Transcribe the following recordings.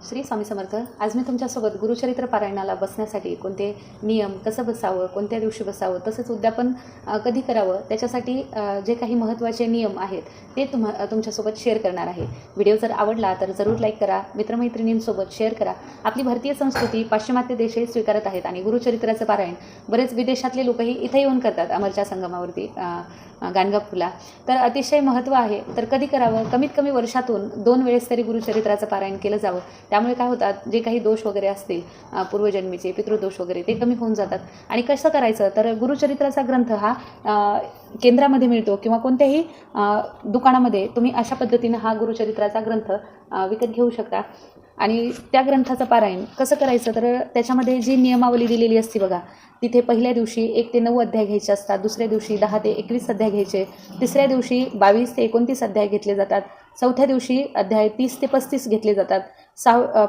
श्री स्वामी समर्थ. आज मी तुमच्यासोबत गुरुचरित्र पारायणाला बसण्यासाठी कोणते नियम, कसं बसावं, कोणत्या दिवशी बसावं, तसेच उद्यापन कधी करावं, त्याच्यासाठी जे काही महत्त्वाचे नियम आहेत ते तुमच्यासोबत शेअर करणार आहे. व्हिडिओ जर आवडला तर जरूर लाईक करा, मित्रमैत्रिणींसोबत शेअर करा. आपली भारतीय संस्कृती पाश्चिमात्य देशही स्वीकारत आहेत आणि गुरुचरित्राचं पारायण बरेच विदेशातले लोकही इथे येऊन करतात. अमरच्या संगमावरती गाणगापूरला. तर अतिशय महत्त्व आहे. तर कधी करावं? कमीत कमी वर्षातून 2 वेळेस तरी गुरुचरित्राचं पारायण केलं जावं. त्यामुळे काय होतात, जे काही दोष वगैरे असतील पूर्वजन्मीचे पितृदोष वगैरे ते कमी होऊन जातात. आणि कसं करायचं तर गुरुचरित्राचा ग्रंथ हा केंद्रामध्ये मिळतो किंवा कोणत्याही दुकानामध्ये तुम्ही अशा पद्धतीनं हा गुरुचरित्राचा ग्रंथ विकत घेऊ शकता. आणि त्या ग्रंथाचं पारायण कसं करायचं तर त्याच्यामध्ये जी नियमावली दिलेली असते बघा, तिथे पहिल्या दिवशी 1 ते 9 अध्याय घ्यायचे असतात, दुसऱ्या दिवशी 10 ते 21 अध्याय घ्यायचे, तिसऱ्या दिवशी 22 ते 29 अध्याय घेतले जातात, चौथ्या दिवशी अध्याय 30 ते 35 घेतले जातात,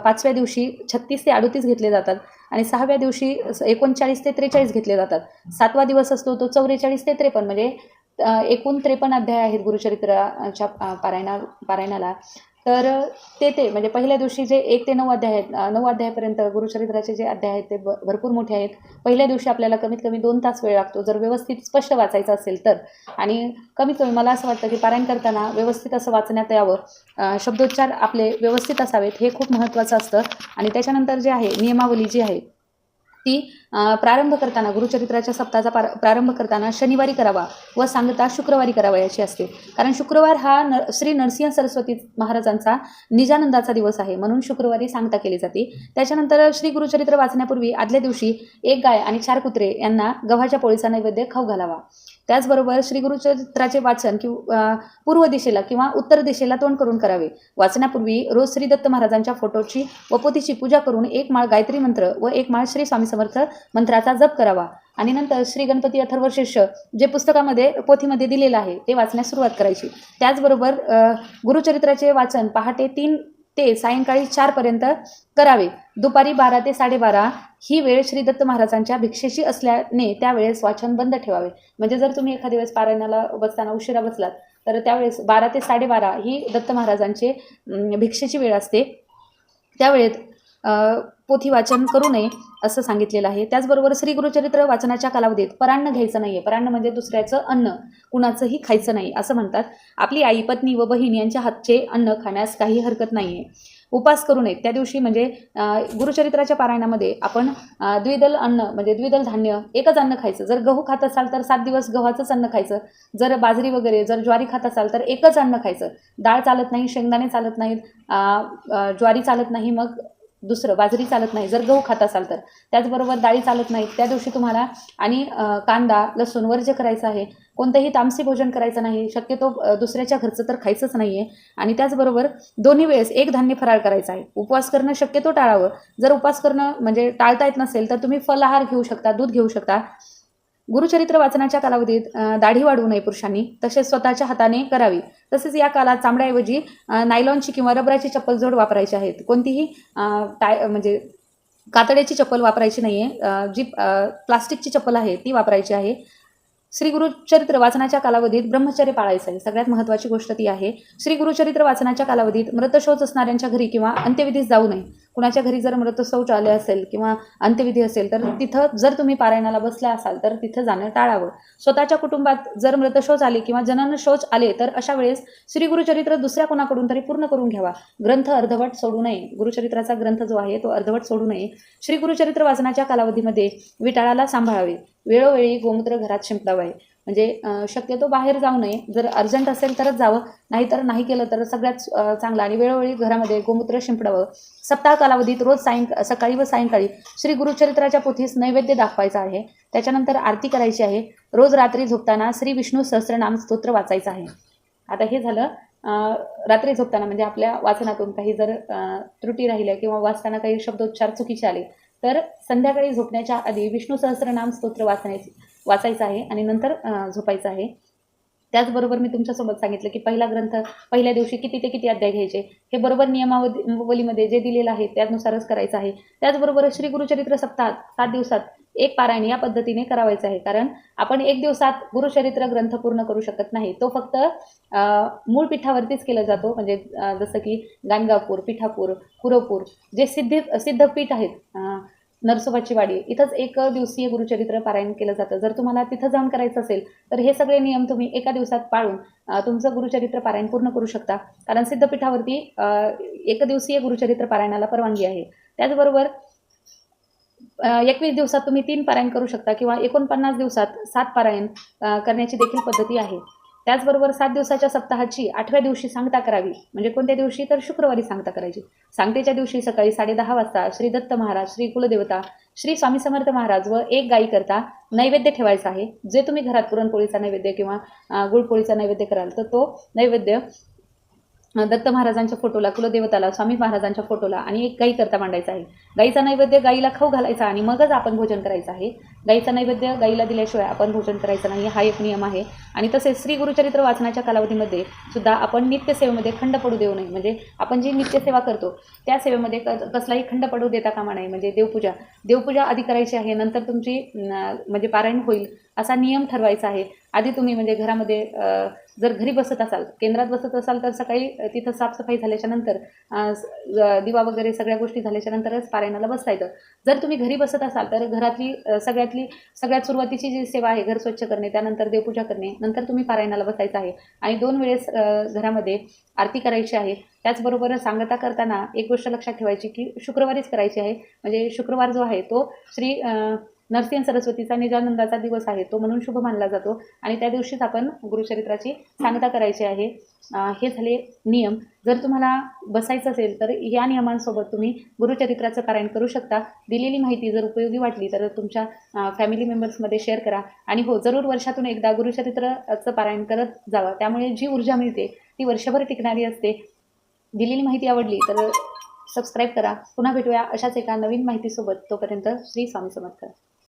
5व्या दिवशी 36 ते 38 घेतले जातात आणि 6व्या दिवशी 39 ते 43 घेतले जातात. 7वा दिवस असतो तो 44 ते 53, म्हणजे एकूण 53 अध्याय आहेत गुरुचरित्राच्या पारायणाला. तर ते म्हणजे पहिल्या दिवशी जे 1 ते 9 अध्याय आहेत, 9 अध्यायापर्यंत गुरुचरित्राचे जे अध्याय आहेत ते भरपूर मोठे आहेत. पहिल्या दिवशी आपल्याला कमीत कमी 2 तास वेळ लागतो जर व्यवस्थित स्पष्ट वाचायचं असेल तर. आणि कमीत कमी मला असं वाटतं की पारायण करताना व्यवस्थित असं वाचण्यात यावं, शब्दोच्चार आपले व्यवस्थित असावेत, हे खूप महत्त्वाचं असतं. आणि त्याच्यानंतर जे आहे नियमावली जी आहे ती प्रारंभ करताना गुरुचरित्राच्या सप्ताहाचा प्रारंभ करताना शनिवारी करावा व सांगता शुक्रवारी करावा याची असते. कारण शुक्रवार हा श्री नरसिंह सरस्वती महाराजांचा निजानंदाचा दिवस आहे, म्हणून शुक्रवारी सांगता केली जाते. त्याच्यानंतर श्री गुरुचरित्र वाचण्यापूर्वी आदल्या दिवशी 1 गाय आणि 4 कुत्रे यांना गव्हाच्या पोळीचा नैवेद्य खाऊ घालावा. त्याचबरोबर श्री गुरुचरित्राचे वाचन पूर्व दिशेला किंवा उत्तर दिशेला तोंड करून करावे. वाचण्यापूर्वी रोज श्री दत्त महाराजांच्या फोटोची व पोथीची पूजा करून 1 माळ गायत्री मंत्र व 1 माळ श्री स्वामी समर्थ मंत्राचा जप करावा. आणि नंतर श्री गणपती अथर्वशीर्ष जे पुस्तकामध्ये पोथीमध्ये दिलेलं आहे ते वाचण्यास सुरुवात करायची. त्याचबरोबर गुरुचरित्राचे वाचन पहाटे 3 ते सायंकाळी 4 पर्यंत करावे. दुपारी 12 ते 12:30 ही वेळ श्री दत्त महाराजांच्या भिक्षेची असल्याने त्यावेळेस वाचन बंद ठेवावे. म्हणजे जर तुम्ही एखाद्या वेळेस पारायणाला बसताना उशिरा बसलात तर त्यावेळेस 12 ते 12:30 ही दत्त महाराजांचे भिक्षेची वेळ असते. त्यावेळेत पोथी वाचन करू नये असं सांगितलेलं आहे. त्याचबरोबर श्री गुरुचरित्र वाचनाच्या कालावधीत परान्न घ्यायचं नाही आहे. परान्न म्हणजे दुसऱ्याचं अन्न कुणाचंही खायचं नाही असं म्हणतात. आपली आई, पत्नी व बहीण यांच्या हातचे अन्न खाण्यास काही हरकत नाही आहे. उपास करू नयेत त्या दिवशी. म्हणजे गुरुचरित्राच्या पारायणामध्ये आपण द्विदल अन्न म्हणजे द्विदल धान्य एकच अन्न खायचं. जर गहू खात असाल तर 7 दिवस गव्हाचंच अन्न खायचं. जर बाजरी वगैरे जर ज्वारी खात असाल तर एकच अन्न खायचं. डाळ चालत नाही, शेंगदाणे चालत नाहीत, ज्वारी चालत नाही, मग दुसरं बाजरी चालत नाही जर गहू खात असाल तर. त्याचबरोबर डाळी चालत नाहीत त्या दिवशी तुम्हाला. आणि कांदा लसूण वर्ज्य करायचं आहे. कोणतंही तामसी भोजन करायचं नाही, शक्यतो दुसऱ्याच्या घरचं तर खायचंच नाही आहे. आणि त्याचबरोबर दोन्ही वेळेस 1 धान्य फराळ करायचा आहे. उपवास करणं शक्यतो टाळावं. जर उपवास करणं म्हणजे टाळता येत नसेल तर तुम्ही फलाहार घेऊ शकता, दूध घेऊ शकता. गुरुचरित्र वाचनाच्या कालावधीत दाढी वाढवू नये पुरुषांनी, तसेच स्वतःच्या हाताने करावी. तसेच या काळात चामड्याऐवजी नायलॉनची किंवा रबराची चप्पल जोड वापरायची आहेत. कोणतीही म्हणजे कातड्याची चप्पल वापरायची नाही आहे. जी प्लास्टिकची चप्पल आहे ती वापरायची आहे. श्री गुरुचरित्र वाचनाच्या कालावधीत ब्रह्मचर्य पाळायचं आहे. सगळ्यात महत्त्वाची गोष्ट ती आहे. श्री गुरुचरित्र वाचनाच्या कालावधीत मृतशौच असणाऱ्यांच्या घरी किंवा अंत्यविधीस जाऊ नये. कुणाच्या घरी जर मृतशौच आले असेल किंवा अंत्यविधी असेल तर तिथं जर तुम्ही पारायणाला बसल्या असाल तर तिथं जाणं टाळावं. स्वतःच्या कुटुंबात जर मृतशौच आले किंवा जनन शौच आले तर अशा वेळेस श्री गुरुचरित्र दुसऱ्या कोणाकडून तरी पूर्ण करून घ्यावा. ग्रंथ अर्धवट सोडू नये. गुरुचरित्राचा ग्रंथ जो आहे तो अर्धवट सोडू नये. श्री गुरुचरित्र वाचनाच्या कालावधीमध्ये विटाळाला सांभाळावे. वेळोवेळी गोमूत्र घरात शिंपडावे. म्हणजे शक्यतो बाहेर जाऊ नये. जर अर्जंट असेल तरच जावं, नाहीतर नाही केलं तर सगळ्यात चांगलं. आणि वेळोवेळी घरामध्ये गोमूत्र शिंपडावं. सप्ताह कालावधीत रोज सकाळी व सायंकाळी श्री गुरुचरित्राच्या पोथीस नैवेद्य दाखवायचा आहे. त्याच्यानंतर आरती करायची आहे. रोज रात्री झोपताना श्री विष्णू सहस्त्रनाम स्तोत्र वाचायचं आहे. आता हे झालं रात्री झोपताना. म्हणजे आपल्या वाचनातून काही जर त्रुटी राहिल्या किंवा वाचताना काही शब्दोच्चार चुकीचे आले तर संध्याकाळी झोपण्याच्या आधी विष्णू सहस्त्रनाम स्तोत्र वाचायचं आहे आणि नंतर झोपायचं आहे. त्याचबरोबर मी तुमच्यासोबत सांगितलं की पहिला ग्रंथ पहिल्या दिवशी किती ते किती अध्याय घ्यायचे हे बरोबर नियमावलीमध्ये जे दिलेलं आहे त्यानुसारच करायचं आहे. त्याचबरोबर श्री गुरुचरित्र सप्ताहात 7 दिवसात एक पारायण या पद्धतीने करावायचं आहे. कारण आपण एक दिवसात गुरुचरित्र ग्रंथ पूर्ण करू शकत नाही. तो फक्त मूळ पीठावरतीच केला जातो. म्हणजे जसं की गाणगापूर, पिठापूर, कुरवपूर जे सिद्धपीठ आहेत, नरसोबाची वाडी, इथंच एक दिवसीय गुरुचरित्र पारायण केलं जातं. जर तुम्हाला तिथं जाऊन करायचं असेल तर हे सगळे नियम तुम्ही एका दिवसात पाळून तुमचं गुरुचरित्र पारायण पूर्ण करू शकता. कारण सिद्धपीठावरती एकदिवसीय गुरुचरित्र पारायणाला परवानगी आहे. त्याचबरोबर 21 दिवसात तुम्ही 3 पारायण करू शकता किंवा 49 दिवसात 7 पारायण करण्याची देखील पद्धती आहे. त्याचबरोबर 7 दिवसाच्या सप्ताहाची 8व्या दिवशी सांगता करावी. म्हणजे कोणत्या दिवशी? तर शुक्रवारी सांगता करायची. सांगतेच्या दिवशी सकाळी 10:30 वाजता श्री दत्त महाराज, श्री कुलदेवता, श्री स्वामी समर्थ महाराज व एक गायी करता नैवेद्य ठेवायचा आहे. जे तुम्ही घरात पुरणपोळीचा नैवेद्य किंवा गुळपोळीचा नैवेद्य कराल तर तो नैवेद्य दत्त महाराजांच्या फोटोला, कुलदेवताला, स्वामी महाराजांच्या फोटोला आणि एक गाई करता मांडायचा आहे. गाईचा नैवेद्य गाईला खाऊ घालायचा आणि मगच आपण भोजन करायचं आहे. गाईचा नैवेद्य गाईला दिल्याशिवाय आपण भोजन करायचं नाही, हा एक नियम आहे. आणि तसेच श्री गुरुचरित्र वाचनाच्या कालावधीमध्ये सुद्धा आपण नित्यसेवेमध्ये खंड पडू देऊ नये. म्हणजे आपण जी नित्यसेवा करतो त्या सेवेमध्ये कसलाही खंड पडू देता कामा नये. म्हणजे देवपूजा आधी करायची आहे, नंतर तुमची म्हणजे पारायण होईल असा नियम ठरवायचा आहे. आधी तुम्ही म्हणजे घरामध्ये जर घरी बसत असाल, केंद्रात बसत असाल तर सकाळी तिथं साफसफाई झाल्याच्या नंतर दिवा वगैरे सगळ्या गोष्टी झाल्याच्या नंतरच पारायणाला बसता येतं. जर तुम्ही घरी बसत असाल तर घरातली सगळ्यात सुरुवातीची जी सेवा आहे घर स्वच्छ करणे, त्यानंतर देवपूजा करणे, नंतर तुम्ही पारायणाला बसायचं आहे. आणि 2 वेळेस घरामध्ये आरती करायची आहे. त्याचबरोबर सांगता करताना एक गोष्ट लक्षात ठेवायची की शुक्रवारीच करायची आहे. म्हणजे शुक्रवार जो आहे तो श्री नरसिंह सरस्वतीचा निजानंदाचा दिवस आहे, तो म्हणून शुभ मानला जातो. आणि त्या दिवशीच आपण गुरुचरित्राची सांगता करायची आहे. हे झाले नियम. जर तुम्हाला बसायचं असेल तर या नियमांसोबत तुम्ही गुरुचरित्राचं पारायण करू शकता. दिलेली माहिती जर उपयोगी वाटली तर तुमच्या फॅमिली मेंबर्समध्ये शेअर करा. आणि हो, जरूर वर्षातून एकदा गुरुचरित्राचं पारायण करत जावा. त्यामुळे जी ऊर्जा मिळते ती वर्षभर टिकणारी असते. दिलेली माहिती आवडली तर सबस्क्राईब करा. पुन्हा भेटूया अशाच एका नवीन माहितीसोबत. तोपर्यंत श्री स्वामी समर्थ.